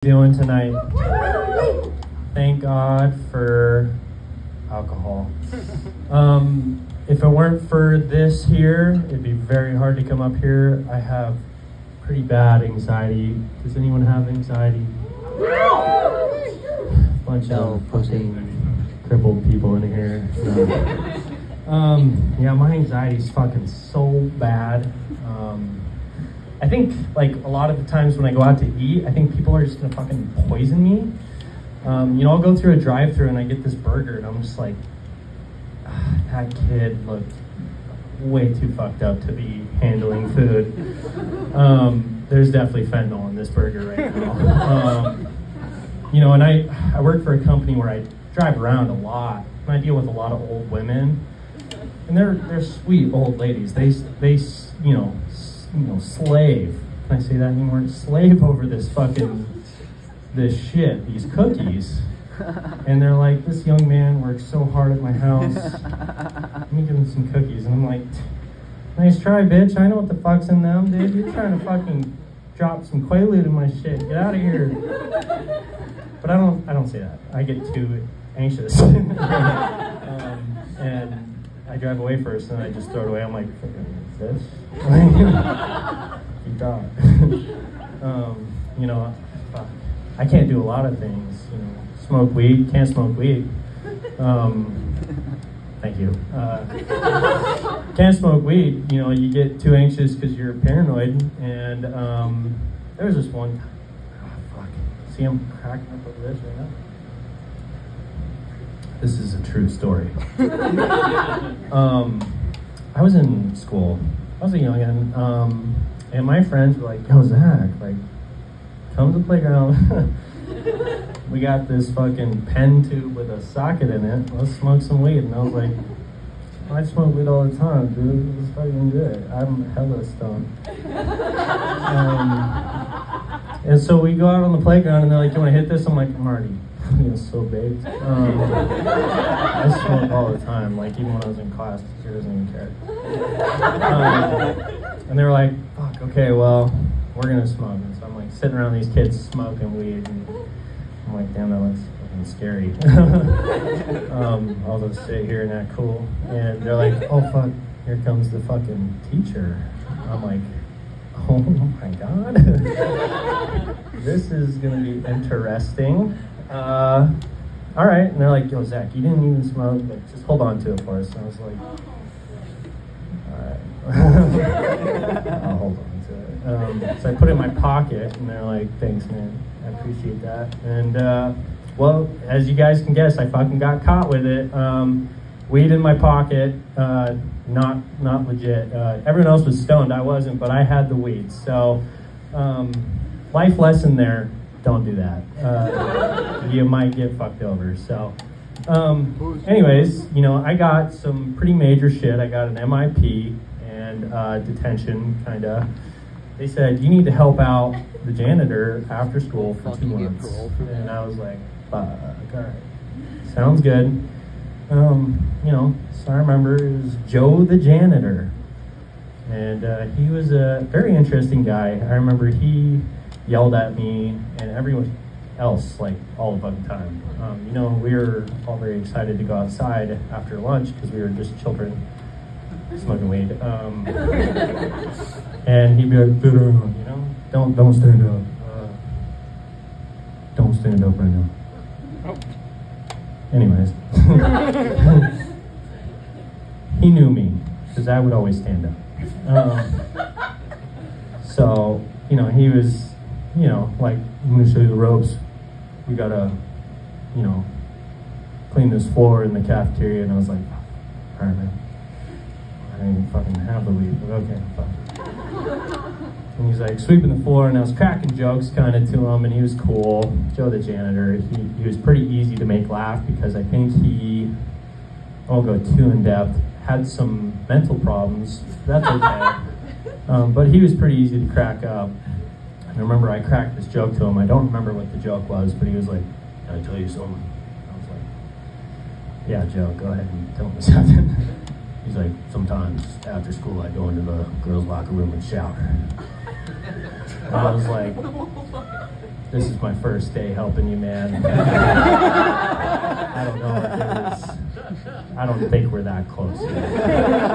Doing tonight? Thank God for alcohol. If it weren't for this here, it'd be very hard to come up here. I have pretty bad anxiety. Does anyone have anxiety? Bunch of fucking crippled people in here. Yeah, my anxiety's fucking so bad. I think, like, a lot of the times when I go out to eat, I think people are just gonna fucking poison me. You know, I'll go through a drive-thru and I get this burger and I'm just like, that kid looked way too fucked up to be handling food. There's definitely fentanyl in this burger right now. You know, and I work for a company where I drive around a lot and I deal with a lot of old women. And they're sweet old ladies. They you know, slave. Can I say that anymore? Slave over this shit, these cookies. And they're like, this young man works so hard at my house. Let me give him some cookies. And I'm like, nice try, bitch. I know what the fuck's in them, dude. You're trying to fucking drop some Quaalude in my shit. Get out of here. But I don't say that. I get too anxious. And I drive away first and I just throw it away. I'm like, what's this? Keep going. You know, I can't do a lot of things. You know, smoke weed, can't smoke weed. Thank you. Can't smoke weed. You know, you get too anxious because you're paranoid. And there was this one. Oh, fuck. See, I'm cracking up over this right now. This is a true story. I was in school. I was a youngin', and my friends were like, yo, Zach, like, come to the playground. We got this fucking pen tube with a socket in it. Let's smoke some weed. And I was like, I smoke weed all the time, dude. It's fucking good. I'm hella stoned. And so we go out on the playground, and they're like, you want to hit this? I'm like, I'm already so baked. I smoke all the time, like even when I was in class, teacher doesn't even care. And they were like, fuck, okay, well, we're gonna smoke. And so I'm like sitting around these kids smoking weed, and I'm like, damn, that looks fucking scary. I'll just sit here and act cool. And they're like, oh fuck, here comes the fucking teacher. I'm like, oh my God. This is gonna be interesting. All right, and they're like, yo, Zach, you didn't even smoke, but just hold on to it for us. And I was like, all right. I'll hold on to it. So I put it in my pocket, and they're like, thanks, man, I appreciate that. And, well, as you guys can guess, I fucking got caught with it. Weed in my pocket, not legit. Everyone else was stoned, I wasn't, but I had the weed. So, life lesson there. Don't do that. You might get fucked over. So, anyways, you know, I got some pretty major shit. I got an MIP and detention, kind of. They said, you need to help out the janitor after school for 2 months. And I was like, fuck, all right. Sounds good. You know, so I remember it was Joe the janitor. And he was a very interesting guy. I remember he yelled at me and everyone else like all the fucking time. You know, we were all very excited to go outside after lunch because we were just children smoking weed. And he'd be like, you know, don't stand up. Don't stand up right now. Anyways, he knew me because I would always stand up. So, you know, he was, you know, like, I'm gonna show you the ropes. We gotta, you know, clean this floor in the cafeteria. And I was like, all right, man. I didn't even fucking have the weed, but okay, fuck. And he's like sweeping the floor, and I was cracking jokes kind of to him, and he was cool. Joe the janitor, he was pretty easy to make laugh because I think he, I won't go too in depth, had some mental problems. That's okay. But he was pretty easy to crack up. I remember I cracked this joke to him. I don't remember what the joke was, but he was like, can I tell you something? I was like, yeah, Joe, go ahead and tell me something. He's like, sometimes after school I go into the girls' locker room and shower. And I was like, this is my first day helping you, man. I don't know if I don't think we're that close yet.